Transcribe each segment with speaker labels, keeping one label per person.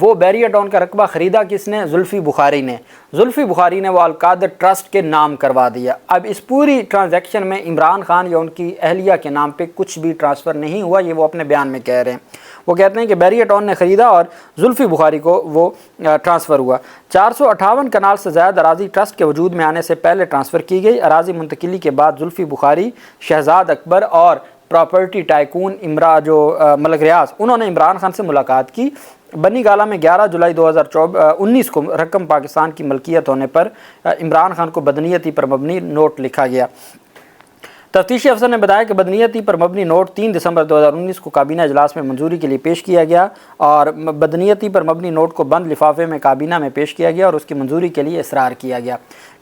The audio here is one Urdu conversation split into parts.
Speaker 1: وہ بیریا ٹاؤن کا رقبہ خریدا کس نے؟ زلفی بخاری نے۔ زلفی بخاری نے وہ القادر ٹرسٹ کے نام کروا دیا۔ اب اس پوری ٹرانزیکشن میں عمران خان یا ان کی اہلیہ کے نام پہ کچھ بھی ٹرانسفر نہیں ہوا، یہ وہ اپنے بیان میں کہہ رہے ہیں۔ وہ کہتے ہیں کہ بیریا ٹاؤن نے خریدا اور زلفی بخاری کو وہ ٹرانسفر ہوا۔ 458 کنال سے زائد اراضی ٹرسٹ کے وجود میں آنے سے پہلے ٹرانسفر کی گئی۔ اراضی منتقلی کے بعد زلفی بخاری، شہزاد اکبر اور پراپرٹی ٹائکون ملک ریاض، انہوں نے عمران خان سے ملاقات کی۔ بنی گالہ میں 11 جولائی 2019 کو رقم پاکستان کی ملکیت ہونے پر عمران خان کو بدنیتی پر مبنی نوٹ لکھا گیا۔ تفتیشی افسر نے بتایا کہ بدنیتی پر مبنی نوٹ 3 دسمبر 2019 کو کابینہ اجلاس میں منظوری کے لیے پیش کیا گیا اور بدنیتی پر مبنی نوٹ کو بند لفافے میں کابینہ میں پیش کیا گیا اور اس کی منظوری کے لیے اصرار کیا گیا۔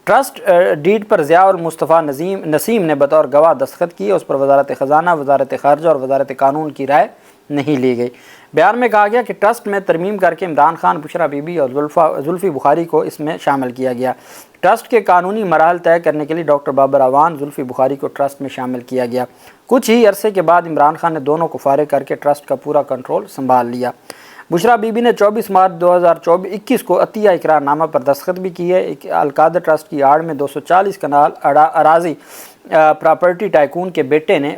Speaker 1: ٹرسٹ ڈیڈ پر ضیاء المصطفیٰ نسیم نے بطور گواہ دستخط کیے، اس پر وزارت خزانہ، وزارت خارجہ اور وزارت قانون کی رائے نہیں لی گئی۔ بیان میں کہا گیا کہ ٹرسٹ میں ترمیم کر کے عمران خان، بشرا بی بی اور زلفی بخاری کو اس میں شامل کیا گیا۔ ٹرسٹ کے قانونی مراحل طے کرنے کے لیے ڈاکٹر بابر اعوان، زلفی بخاری کو ٹرسٹ میں شامل کیا گیا۔ کچھ ہی عرصے کے بعد عمران خان نے دونوں کو فارغ کر کے ٹرسٹ کا پورا کنٹرول سنبھال لیا۔ بشرا بی بی نے 24 مارچ 2021 کو عطیہ اقرار نامہ پر دستخط بھی کیے۔ القادر ٹرسٹ کی آڑ میں 240 کنال اراضی پراپرٹی ٹائکون کے بیٹے نے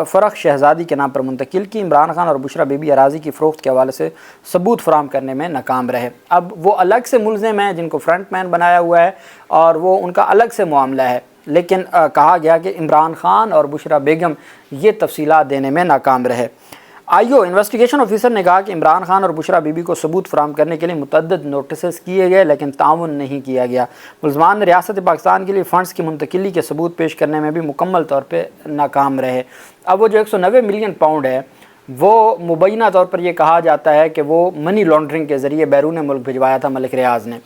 Speaker 1: فرخ شہزادی کے نام پر منتقل کی۔ عمران خان اور بشرا بی بی اراضی کی فروخت کے حوالے سے ثبوت فراہم کرنے میں ناکام رہے۔ اب وہ الگ سے ملزم ہیں جن کو فرنٹ مین بنایا ہوا ہے اور وہ ان کا الگ سے معاملہ ہے، لیکن کہا گیا کہ عمران خان اور بشرا بیگم یہ تفصیلات دینے میں ناکام رہے۔ انویسٹیگیشن آفیسر نے کہا کہ عمران خان اور بشرا بی بی کو ثبوت فراہم کرنے کے لیے متعدد نوٹسز کیے گئے لیکن تعاون نہیں کیا گیا۔ ملزمان نے ریاست پاکستان کے لیے فنڈز کی منتقلی کے ثبوت پیش کرنے میں بھی مکمل طور پہ ناکام رہے۔ اب وہ جو 190 ملین پاؤنڈ ہے وہ مبینہ طور پر یہ کہا جاتا ہے کہ وہ منی لانڈرنگ کے ذریعے بیرون ملک بھجوایا تھا ملک ریاض نے۔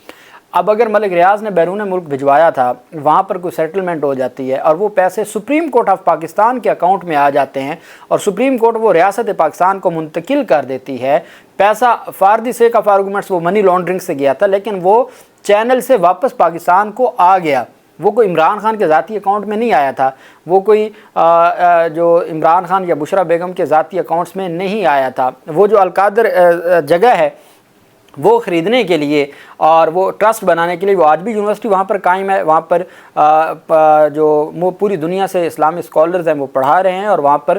Speaker 1: اب اگر ملک ریاض نے بیرون ملک بھجوایا تھا، وہاں پر کوئی سیٹلمنٹ ہو جاتی ہے اور وہ پیسے سپریم کورٹ آف پاکستان کے اکاؤنٹ میں آ جاتے ہیں اور سپریم کورٹ وہ ریاست پاکستان کو منتقل کر دیتی ہے، پیسہ for the sake of arguments وہ منی لانڈرنگ سے گیا تھا لیکن وہ چینل سے واپس پاکستان کو آ گیا، وہ کوئی عمران خان کے ذاتی اکاؤنٹ میں نہیں آیا تھا، وہ کوئی جو عمران خان یا بشرا بیگم کے ذاتی اکاؤنٹس میں نہیں آیا تھا۔ وہ جو القادر جگہ ہے وہ خریدنے کے لیے اور وہ ٹرسٹ بنانے کے لیے وہ آج بھی یونیورسٹی وہاں پر قائم ہے، وہاں پر جو پوری دنیا سے اسلامی اسکالرز ہیں وہ پڑھا رہے ہیں اور وہاں پر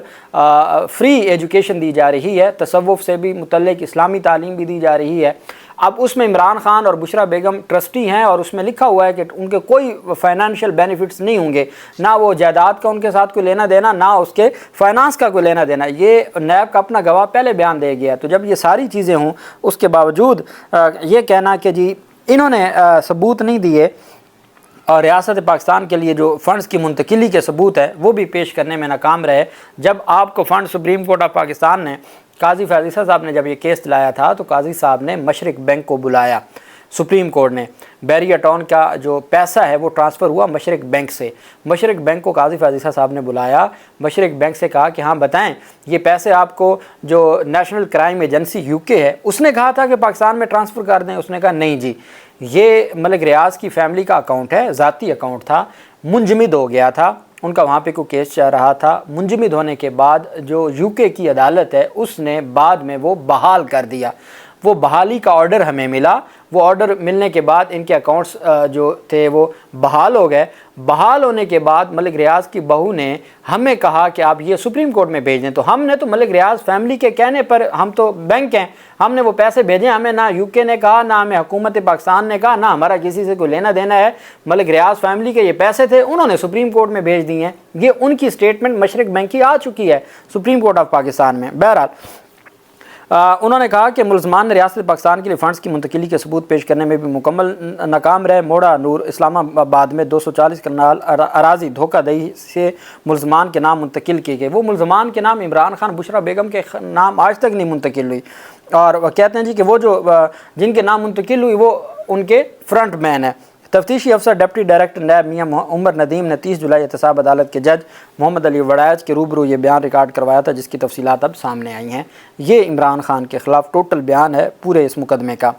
Speaker 1: فری ایجوکیشن دی جا رہی ہے، تصوف سے بھی متعلق اسلامی تعلیم بھی دی جا رہی ہے۔ اب اس میں عمران خان اور بشرا بیگم ٹرسٹی ہیں اور اس میں لکھا ہوا ہے کہ ان کے کوئی فائنینشیل بینیفٹس نہیں ہوں گے، نہ وہ جائیداد کا ان کے ساتھ کوئی لینا دینا، نہ اس کے فائنانس کا کوئی لینا دینا۔ یہ نیب کا اپنا گواہ پہلے بیان دے گیا۔ تو جب یہ ساری چیزیں ہوں اس کے باوجود یہ کہنا کہ جی انہوں نے ثبوت نہیں دیے اور ریاست پاکستان کے لیے جو فنڈز کی منتقلی کے ثبوت ہے وہ بھی پیش کرنے میں ناکام رہے۔ جب آپ کو fund supreme court of Pakistan نے، قاضی فیضیسہ صاحب نے جب یہ کیس دلایا تھا تو قاضی صاحب نے مشرق بینک کو بلایا، سپریم کورٹ نے، بیریا ٹاؤن کا جو پیسہ ہے وہ ٹرانسفر ہوا مشرق بینک سے، مشرق بینک کو قاضی فیضیسہ صاحب نے بلایا، مشرق بینک سے کہا کہ ہاں بتائیں یہ پیسے آپ کو جو نیشنل کرائم ایجنسی UK ہے اس نے کہا تھا کہ پاکستان میں ٹرانسفر کر دیں؟ اس نے کہا نہیں جی، یہ ملک ریاض کی فیملی کا اکاؤنٹ ہے، ذاتی اکاؤنٹ تھا، منجمد ہو گیا تھا، ان کا وہاں پہ کوئی کیس چل رہا تھا، منجمد ہونے کے بعد جو UK کی عدالت ہے اس نے بعد میں وہ بحال کر دیا، وہ بحالی کا آرڈر ہمیں ملا، وہ آرڈر ملنے کے بعد ان کے اکاؤنٹس جو تھے وہ بحال ہو گئے۔ بحال ہونے کے بعد ملک ریاض کی بہو نے ہمیں کہا کہ آپ یہ سپریم کورٹ میں بھیج دیں، تو ہم نے تو ملک ریاض فیملی کے کہنے پر، ہم تو بینک ہیں، ہم نے وہ پیسے بھیجے، ہمیں نہ UK نے کہا، نہ ہمیں حکومت پاکستان نے کہا، نہ ہمارا کسی سے کوئی لینا دینا ہے، ملک ریاض فیملی کے یہ پیسے تھے انہوں نے سپریم کورٹ میں بھیج دیے ہیں۔ یہ ان کی سٹیٹمنٹ مشرق بینک کی آ چکی ہے سپریم کورٹ آف پاکستان میں۔ بہرحال انہوں نے کہا کہ ملزمان نے ریاست پاکستان کے لیے فنڈز کی منتقلی کے ثبوت پیش کرنے میں بھی مکمل ناکام رہے۔ موڑا نور اسلام آباد میں 240 کنال اراضی دھوکہ دہی سے ملزمان کے نام منتقل کیے گئے۔ وہ ملزمان کے نام عمران خان، بشرا بیگم کے نام آج تک نہیں منتقل ہوئی، اور وہ کہتے ہیں جی کہ وہ جو جن کے نام منتقل ہوئی وہ ان کے فرنٹ مین ہیں۔ تفتیشی افسر ڈپٹی ڈائریکٹر نیب میاں عمر ندیم نے 30 جولائی احتساب عدالت کے جج محمد علی وڑائچ کے روبرو یہ بیان ریکارڈ کروایا تھا جس کی تفصیلات اب سامنے آئی ہیں۔ یہ عمران خان کے خلاف ٹوٹل بیان ہے پورے اس مقدمے کا۔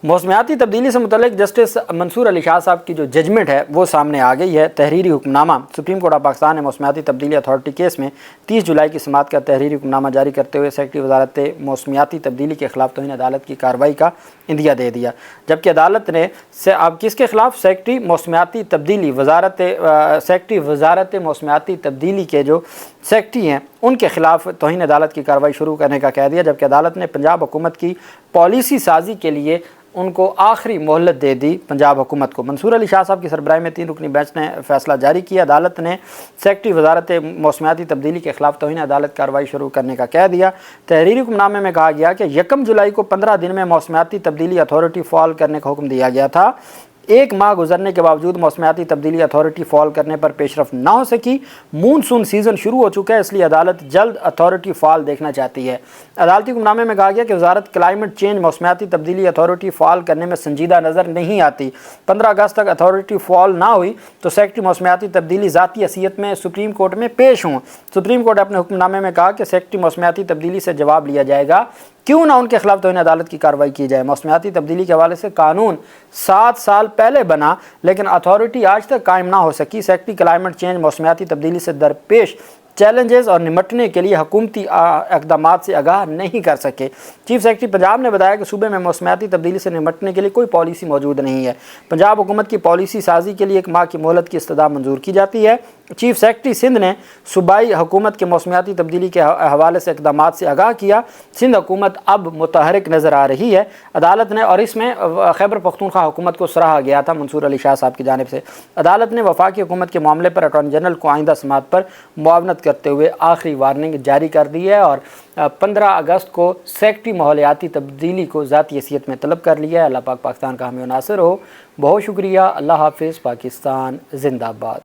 Speaker 1: موسمیاتی تبدیلی سے متعلق جسٹس منصور علی شاہ صاحب کی جو ججمنٹ ہے وہ سامنے آ گئی ہے۔ تحریری حکم نامہ سپریم کورٹ آف پاکستان نے موسمیاتی تبدیلی اتھارٹی کیس میں 30 جولائی کی سماعت کا تحریری حکم نامہ جاری کرتے ہوئے سیکرٹری وزارت موسمیاتی تبدیلی کے خلاف توہین عدالت کی کارروائی کا اندیہ دے دیا، جبکہ عدالت نے اب کس کے خلاف سیکرٹری وزارت موسمیاتی تبدیلی کے جو سیکرٹری ہیں ان کے خلاف توہین عدالت کی کارروائی شروع کرنے کا کہہ دیا، جبکہ عدالت نے پنجاب حکومت کی پالیسی سازی کے لیے ان کو آخری مہلت دے دی پنجاب حکومت کو۔ منصور علی شاہ صاحب کی سربراہی میں 3 رکنی بینچ نے فیصلہ جاری کیا۔ عدالت نے سیکرٹری وزارت موسمیاتی تبدیلی کے خلاف توہین عدالت کارروائی شروع کرنے کا کہہ دیا۔ تحریری حکم نامے میں کہا گیا کہ 1 جولائی کو 15 دن میں موسمیاتی تبدیلی اتھارٹی فعال کرنے کا حکم دیا گیا تھا۔ 1 ماہ گزرنے کے باوجود موسمیاتی تبدیلی اتھارٹی فعال کرنے پر پیش رفت نہ ہو سکی۔ مونسون سیزن شروع ہو چکا ہے، اس لیے عدالت جلد اتھارٹی فعال دیکھنا چاہتی ہے۔ عدالتی حکم نامے میں کہا گیا کہ وزارت کلائمیٹ چینج موسمیاتی تبدیلی اتھارٹی فعال کرنے میں سنجیدہ نظر نہیں آتی۔ 15 اگست تک اتھارٹی فعال نہ ہوئی تو سیکرٹری موسمیاتی تبدیلی ذاتی حیثیت میں سپریم کورٹ میں پیش ہوں۔ سپریم کورٹ نے اپنے حکم نامے میں کہا کہ سیکرٹری موسمیاتی تبدیلی سے جواب لیا جائے گا، کیوں نہ ان کے خلاف توہین عدالت کی کارروائی کی جائے۔ موسمیاتی تبدیلی کے حوالے سے قانون 7 سال پہلے بنا لیکن اتھارٹی آج تک قائم نہ ہو سکی۔ سیکرٹری کلائمیٹ چینج موسمیاتی تبدیلی سے درپیش چیلنجز اور نمٹنے کے لیے حکومتی اقدامات سے آگاہ نہیں کر سکے۔ چیف سیکرٹری پنجاب نے بتایا کہ صوبے میں موسمیاتی تبدیلی سے نمٹنے کے لیے کوئی پالیسی موجود نہیں ہے۔ پنجاب حکومت کی پالیسی سازی کے لیے 1 ماہ کی مہلت کی استدعا منظور کی جاتی ہے۔ چیف سیکرٹری سندھ نے صوبائی حکومت کے موسمیاتی تبدیلی کے حوالے سے اقدامات سے آگاہ کیا۔ سندھ حکومت اب متحرک نظر آ رہی ہے۔ عدالت نے، اور اس میں خیبر پختونخوا حکومت کو سراہا گیا تھا منصور علی شاہ صاحب کی جانب سے، عدالت نے وفاقی حکومت کے معاملے پر اٹارنی جنرل کو آئندہ سماعت پر معاونت کرتے ہوئے آخری وارننگ جاری کر دی ہے اور 15 اگست کو سیکرٹری ماحولیاتی تبدیلی کو ذاتی حیثیت میں طلب کر لیا ہے۔ اللہ پاک پاکستان کا حامی و ناصر ہو۔ بہت شکریہ۔ اللہ حافظ۔ پاکستان زندہ باد۔